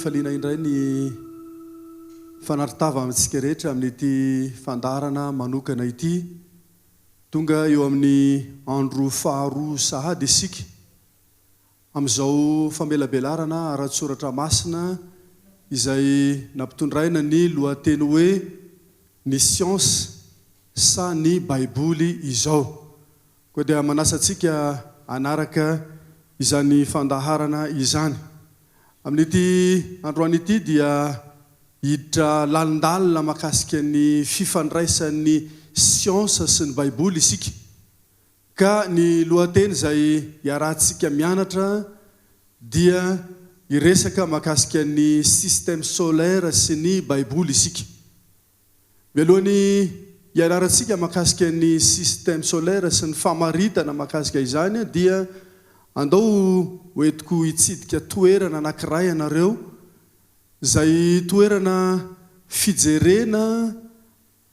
faliana indray ny fanaritava amintsika rehetra amin'ity fandarana manokana ity tonga eo amin'ny andro faharoa sahady isika amin'izao famelabelarana ara-tsoratra masina izay nampitondraina ny lohateny hoe ny siansa sa ny baiboly izao koa dia manasantsika anaraka izany fandaharana izany amin'ity androany ity dia hiditra lalindalina makasika ny fifandraisan'ny siansa sy ny baiboly isika ka ny lohateny izay iarahantsika mianatra dia iresaka makasika ny système solaire sy ny baiboly isika mialohany ianarantsika makasika ny système solaire sy ny famaritana makasika izany dia andao hoentiko hitsidika toerana anankiray anareo izay toerana fijerena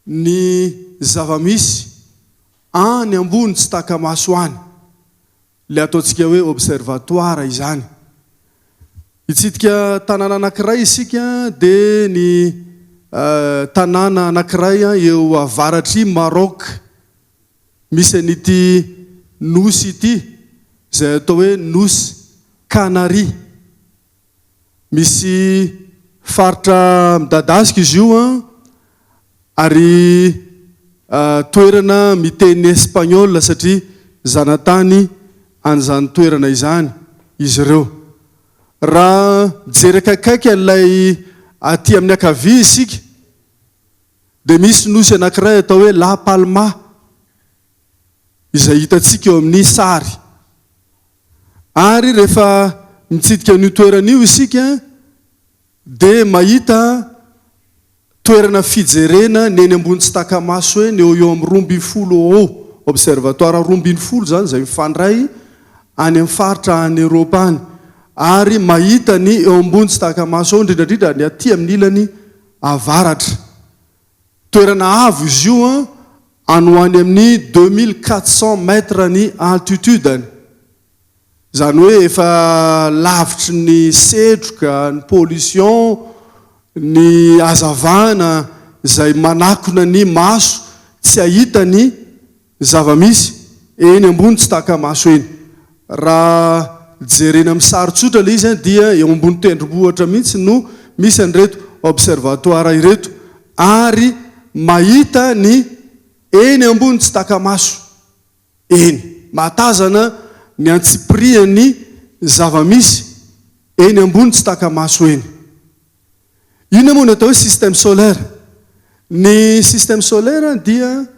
ny zavamisy any ambony tsy takamaso any le ataontsika hoe observatoire izany hitsidika tanàna anankiray isika dia ny tanàna anankiray eo avaratry Maroc misy an'ity nosy ity izay atao hoe nosy Canaries misy faritra midadasika izy io ary toerana miteny espagnol satria zanatany an'izany toerana izany izy ireo raha jerekakaiky an'ilay aty amin'ny ankavia isika dia misy nosy anankiray atao hoe La Palma izay hitantsika eo amin'ny sary ary rehefa mitsidika an'io toerana io isika dia mahita toerana fijerena ny eny ambony tsy takamaso hoe ny eo amin'ny 12 observatoire 12 zany izay mifandray any amin'ny faritra any Eropa any ary mahita ny eo ambony tsy takamaso ao indrindrandrindra ny aty amin'ny ilany avaratra toerana avo izy io anohany amin'ny 2400 mètres ny altitude zany hoe efa lavitry ny setroka ny pollution ny hazavana izay manakona ny maso tsy ahita ny zavamisy eny ambony tsy takamaso eny raha jerena amin'ny sary tsotra le izy dia eo ambony tendrombohitra mihitsy no misy an'ireto observatoire ireto ary mahita ny eny ambony tsy takamaso eny mahatazana ny antsipriany zavamisy eny ambony tsy takamaso eny ino moa ny atao hoe système solaire ny système solaire dia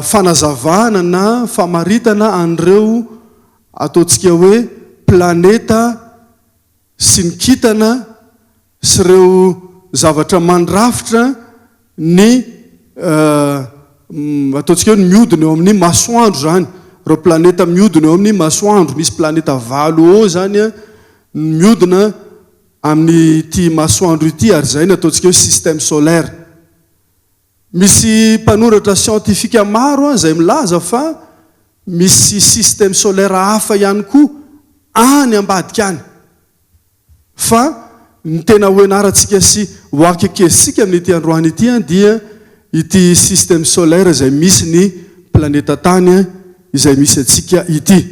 fanazavana na famaritana an'ireo ataontsika hoe planeta sy ny kintana sy ireo zavatra mandrafitra ny ataontsika hoe ny mihodina eo amin'ny masoandro zany ireo planeta mihodina eo amin'ny masoandro misy planeta 9 zany mihodina amin'ny ity masoandro ity ary zay ny ataontsika hoe système solaire misy mpanoratra scientifika maro izay milaza fa misy système solaire hafa ihany koa any ambadika any fa ny tena hoenarantsika sy hoakekezitsika amin'ity androany ity dia ity système solaire izay misy ny planeta tany izay misy atsika ity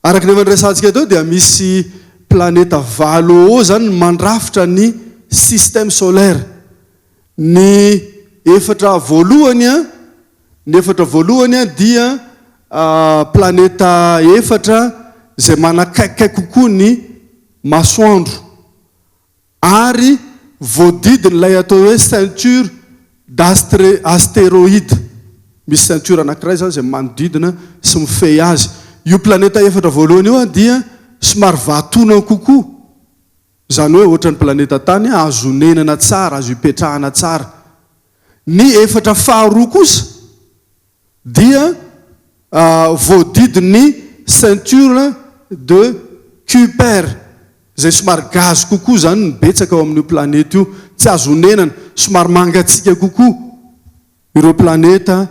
araka ny efandraisantsika teo dia misy planeta 9 zany mandrafitra ny système solaire ny efatra voalohany dia planeta efatra izay manakaikikay kokoa ny masoandro ary voadidin'ilay atao hoe ceinture d'astéroïde misy ceinture anankiray zany izay manodidina sy mifehy azy io planeta efatra voalohany io dia somary vatona kokoa zany hoe ohatran'ny planeta tany azo nenana tsara azo ipetrahana tsara ny efatra faharoa kosa dia voadidin'ny ceinture de Kuiper izay somary gazy kokoa zany nibetsaka ao amin'io planeta io tsy azo nenana somary mangatsika kokoa ireo planeta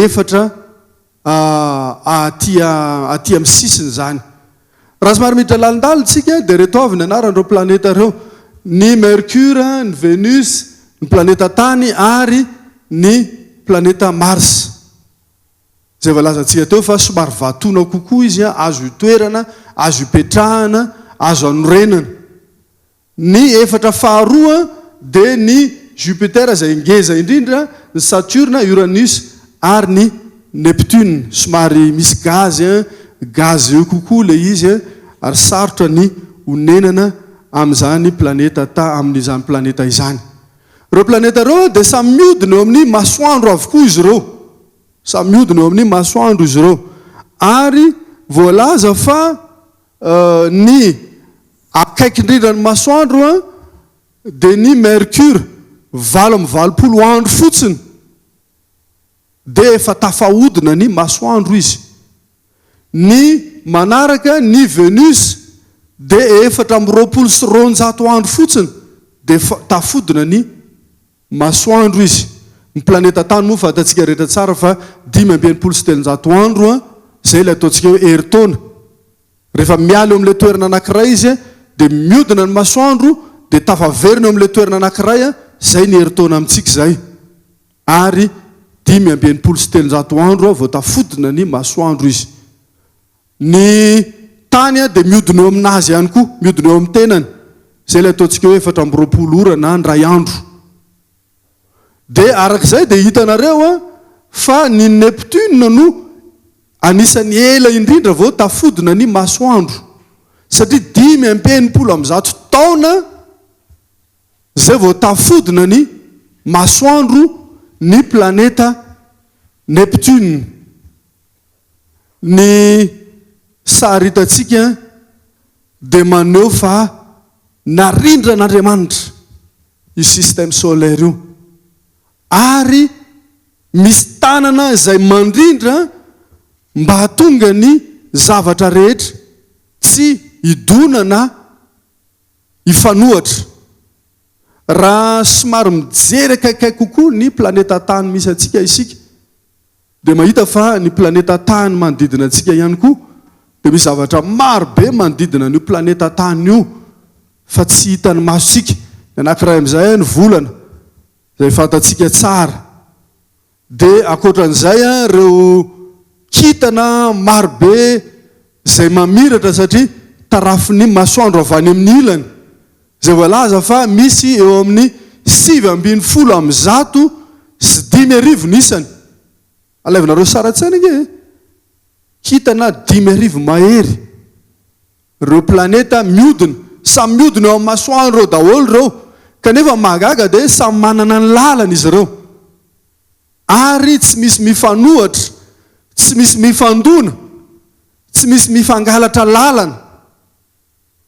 efatra aty amin'ny sisiny zany raha somary miditra lalindalitsika dia reto avy ny anaran'ireo planeta ireo: ny Mercure, ny Venus, ny planeta tany ary ny planeta Mars. Zay voalazantsika teo fa somary vatona kokoa izy, azo itoerana, azo ipetrahana, azo anorenana. Ny efatra faharoa dia ny Jupiter izay ngeza indrindra, ny Saturne, Uranus ary ny Neptune. Somary misy gazy eo kokoa le izy, ary sarotra ny onenana amin'izany planeta amin'izany planeta izany. Ireo planeta ireo dia samy miodina eo amin'ny masoandro avokoa izy ireo. Samy miodina eo amin'ny masoandro izy ireo. Ary voalaza fa ny akaiky indrindra ny masoandro dia ny Mercure 20 andro fotsiny dia efa tafahodina ny masoandro izy. Ny manaraka ny Venus dia 420 andro fotsiny dia tafodina ny masoandro izy. Ny planeta tany moa fantatsika rehetra tsara fa 570 andro zay ilay ataontsika hoe herintaona. Rehefa miala eo amin'ilay toerana anankiray izy dia miodina ny masoandro dia tafaverina eo amin'ilay toerana anankiray, zay ny herintaona amintsika zay. Ary 570 andro vao tafodina ny masoandro izy. Ny tany dia miodina eo aminazy ihany koa, miodina eo amin'ny tenany, zay ilay ataontsika hoe 420 ora na ndray andro. Dia arak'izay dia hitanareo fa ny Neptune no anisan'ny ela indrindra vao tafodina ny masoandro, satria 580 taona zay vao tafodina ny masoandro ny planeta Neptune. Ny sary hitantsika dia maneho fa narindran'Andriamanitra io système solaire io, ary misy tanana izay mandrindra mba hatonga ny zavatra rehetra tsy hidona na hifanohatra. Raha somary mijery akaikaiky kokoa ny planeta tany misy atsika isika dia mahita fa ny planeta tany manodidina antsika ihany koa dia misy zavatra marobe manodidina n'io planeta tany io fa tsy hitany masosika. Ny anankiray amin'izay ny volana izay fantatsika tsara. Dia ankoatran'izay ireo kintana marobe izay mamiratra satria tarafin'ny masoandro avy any amin'ny ilany, zay voalaza fa misy eo amin'ny 750 sy 5,000 isany. Alaivinareo sara tsaina nge, kintana 5,000 mahery. Ireo planeta miodina, samy miodina eo amin'ny masoandro reo daholo reo, kanefa mahagaga dia samy manana ny lalana izy ireo. Ary tsy misy mifanohatra, tsy misy mifandona, tsy misy mifangalatra lalana,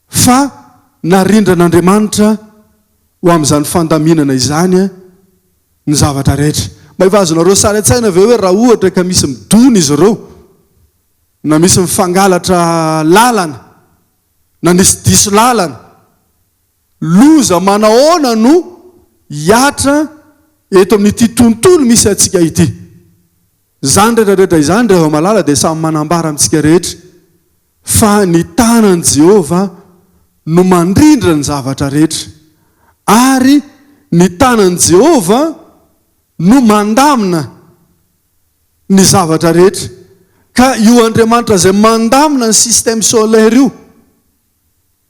fa narindran'Andriamanitra ho amin'izany fandaminana izany ny zavatra rehetra. Mahivazonareo sary an-tsaina ve hoe raha ohatra ka misy midona izy ireo, na misy mifangalatra lalana, na nisy diso lalana, loza manahoana no hiatra eto amin'ity tontolo misy atsika ity. Zany rehetrarehetra izany rehefa malala dia samy manambara amintsika rehetra fa ny tanan'i Jehova no mandrindra ny zavatra rehetra, ary ny tanan'i Jehova no mandamina ny zavatra rehetra. Ka io Andriamanitra izay mandamina ny système solaire io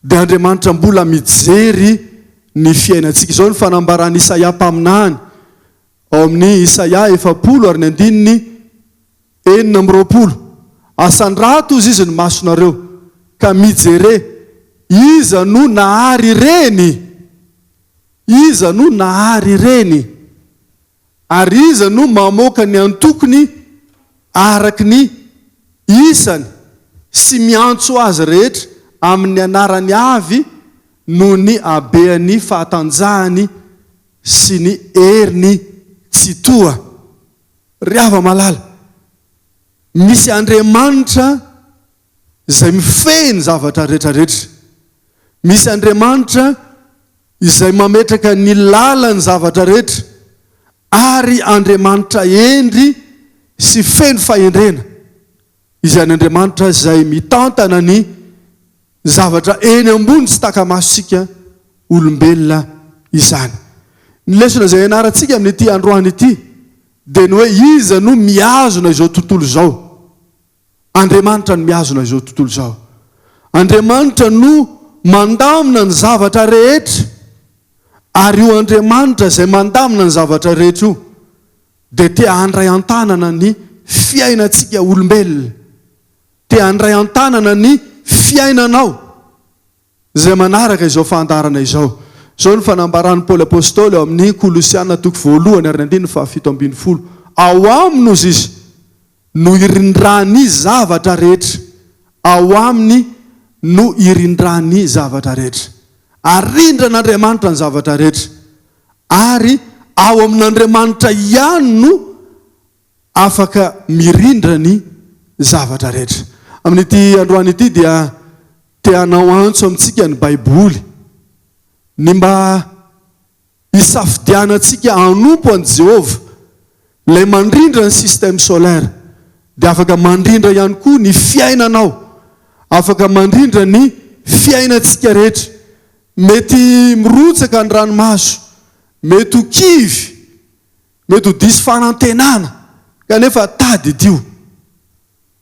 dia Andriamanitra mbola mijery ny fiainantsika. Izao ny fanambarany Isaia mpaminany ao amin'ny Isaia 40:9-20. Asan-drato izy ny masonareo ka mijere, iza no nahary ireny, iza no nahary ireny, ary iza no mamoaka ny antokony araky ny isany sy miantso azy rehetra amin'ny anarany avy no ny abeany fahatanjahany sy ny heriny tsy toa. Ry hava malala, misy Andriamanitra izay mifehy zavatra rehetrarehetra. Misy Andriamanitra izay mametraka ny lalany zavatra rehetra, ary Andriamanitra endry sy feno fahendrena. Izany Andriamanitra izay mitantana ny zavatra eny ambony tsy takamasosika olombelona izany. Ny lesona izay ianarantsika amin'ity androany ity dia ny hoe iza no miazona izao tontolo izao. Andriamanitra no miazona izao tontolo izao. Andriamanitra no mandamina ny zavatra rehetra, ary io Andriamanitra izay mandamina ny zavatra rehetra io dia te handray an-tanana ny fiainantsika olombelona, te handray an-tanana ny fiainanao izay manaraka izao fahantarana izao. Zao ny fanambaran'ny Paoly apôstôly ao amin'ny Kolosiana 2:7-7. Ao aminy ozy izy no irindrany zavatra rehetra. Ao aminy no irindrany zavatra rehetra. Arindran'Andriamanitra ny zavatra rehetra. Ary ao amin'Andriamanitra ihany no afaka mirindra ny zavatra rehetra. Amin'ity androany ity dia te hanao antso amintsika ny Baiboly, ny mba hisafidianantsika hanompo an' Jehova ilay mandrindra ny système solaire, dia afaka mandrindra ihany koa ny fiainanao, afaka mandrindra ny fiainantsika rehetra. Mety mirotsaka ny ranomaso, mety ho kivy, mety ho diso fanantenana, kanefa tady dio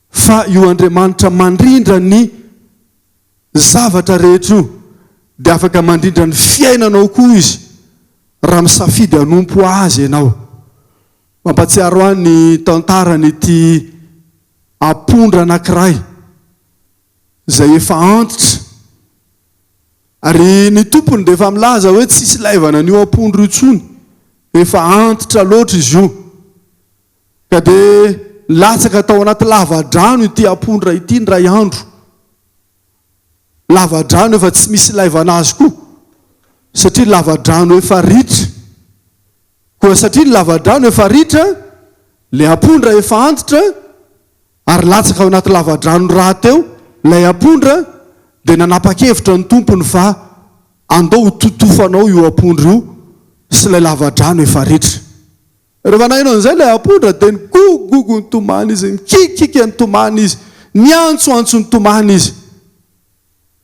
fa io Andriamanitra mandrindra ny zavatra rehetra io dia afaka mandrindra ny fiainanao koa izy raha misafidy hanompo azy ianao. Mampatsiaro ahy ny tantarany ity apondra anankiray izay efa antitra, ary ny tompony dia efa milaza hoe tsisy laivana an'io apondra io tsony, efa antitra loatra izy io, ka dia latsaka tao anaty lava-drano ity apondra ity ndray andro. Lava-drano efa tsy misy laivana azy koa, satria lava-drano efa ritra. Koa satria lava-drano efa ritra, le apondra efa antitra, ary latsaka ao anaty lava-drano raha teo lay apondra, dia nanapa-kevitra ny tompony fa andao ho totofanao io apondra io sy lay lava-drano efa ritra. Rehefa nahinao an'izay lay apondra dia ny gogogo ny tomany izy, mikikika ny tomany izy, ny antsoantso ny tomany izy,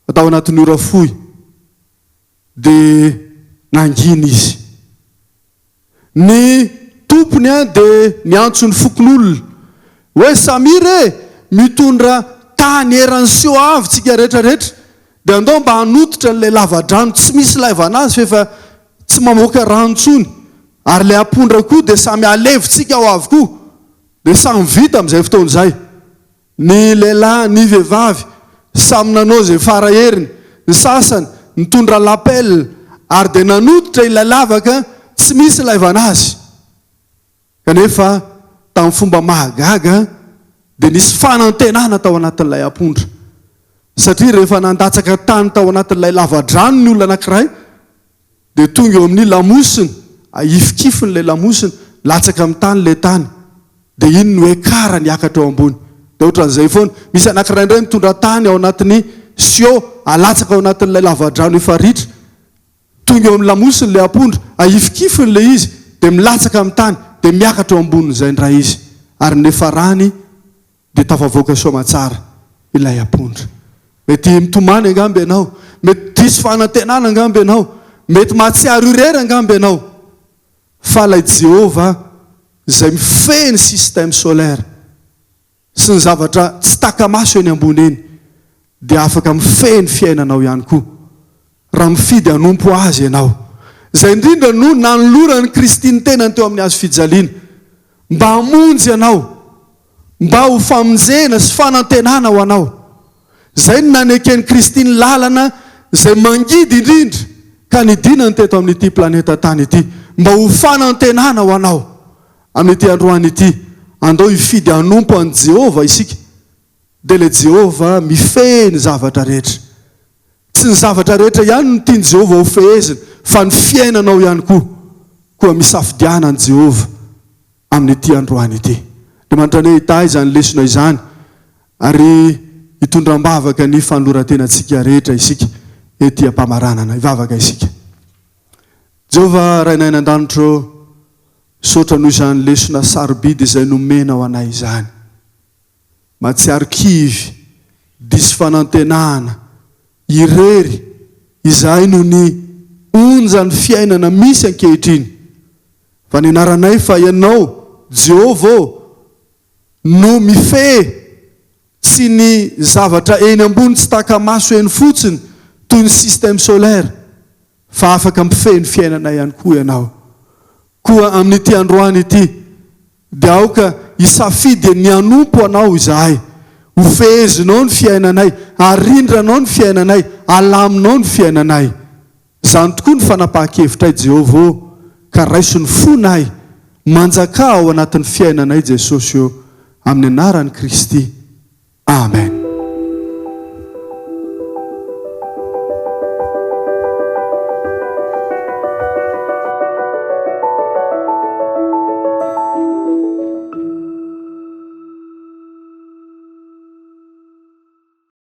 atao anatin'ny ora fohy dia nangina izy. Ny tompony dia miantso ny fokon'olona hoe Samira mitondra tany eran'ny sio avy tsika rehetrarehetra, dia andao mba hanototra n'ilay lava-drano tsy misy laivana azy fa efa tsy mamoaka ranontsony, ary ilay apondra koa dia samy alevitsika ao avokoa, dia samy vita amin'izay fotoan'izay. Ny lehilahy, ny vehivavy samy nanao izay fara heriny, ny sasany nitondra lapelina ary dia nanototra ilay lavaka tsy misy laivana azy. Kanefa tamin'ny fomba mahagaga dia nisy fanantenana tao anatin'ilay apondra, satria rehefa nandatsaka tany tao anatin'ilay lava-drano ny olona anankiray dia tonga eo amin'ny lamosiny, ahifikifiny ilay lamosiny, latsaka amin'ny tany ilay tany, dia iny no ekara niakatra eo ambony. Dia ohatran'izay foana, misy anankiray indray mitondra tany ao anatin'ny sio, alatsaka ao anatin'ilay lava-drano efa ritra, tonga eo amin'ny lamosiny ilay apondra, ahifikifiny ilay izy, dia milatsaka amin'ny tany, dia miakatra eo ambonin'izay indray izy, ary nefa rany dia tafavoaka soamatsara ilay apondra. Mety mitomany angamby ianao, mety diso fanantenana angamby ianao, mety mahatsiaro irery angamby ianao, fa ilay Jehova izay mifehy ny système solaire sy ny zavatra tsy takamaso eny ambony eny dia afaka mifehy ny fiainanao ihany koa raha mifidy hanompo azy ianao. Izay indrindra no nanolorany Kristy ny tenany teo amin'ny hazo fijaliana, mba hamonjy ianao, mba ho famonjena sy fanantenana ho anao. Izay no nanekeny Kristy ny lalana izay mangidy indrindra ka nidinany teto amin'ity planeta tany ity, mba ho fanantenana ho anao. Amin'ity androany ity andao hifidy hanompo an' Jehova isika, dia ilay Jehova mifehy ny zavatra rehetra. Tsy ny zavatra rehetra ihany no tiany Jehova ho fehezina, fa ny fiainanao ihany koa misafidiana an' Jehova amin'ity androany ity. Dia mandrany hita izany lesona izany, ary hitondram-bavaka ny fanoloran-tenantsika rehetra isika ety ampamaranana. Ivavaka isika. Jehova ray nainy an-danitro, sotra noho izany lesona sarobidy izay nomena ho anay izany. Matsiaro kivy, diso fanantenana, irery izay no ny onjany fiainana misy ankehitriny. Fa ny anaranay fa ianao Jehova no mifehy tsy ny zavatra eny ambony tsy taka-maso eny fotsiny toy ny système solaire, fa afaka mifehy ny fiainana ihany koa ianao. Koa amin'ity androany ity dia aoka isafidy ny anompo anao izahay, ho fehezinao ny fiainanay, arindranao ny fiainanay, alaminao ny fiainanay. Izany tokoa ny fanapahan-kevitray Jehova, ka raiso ny fonay manjaka ao anatin'ny fiainanay Jesosy eo, amin'ny anaran'i Kristy. Amen.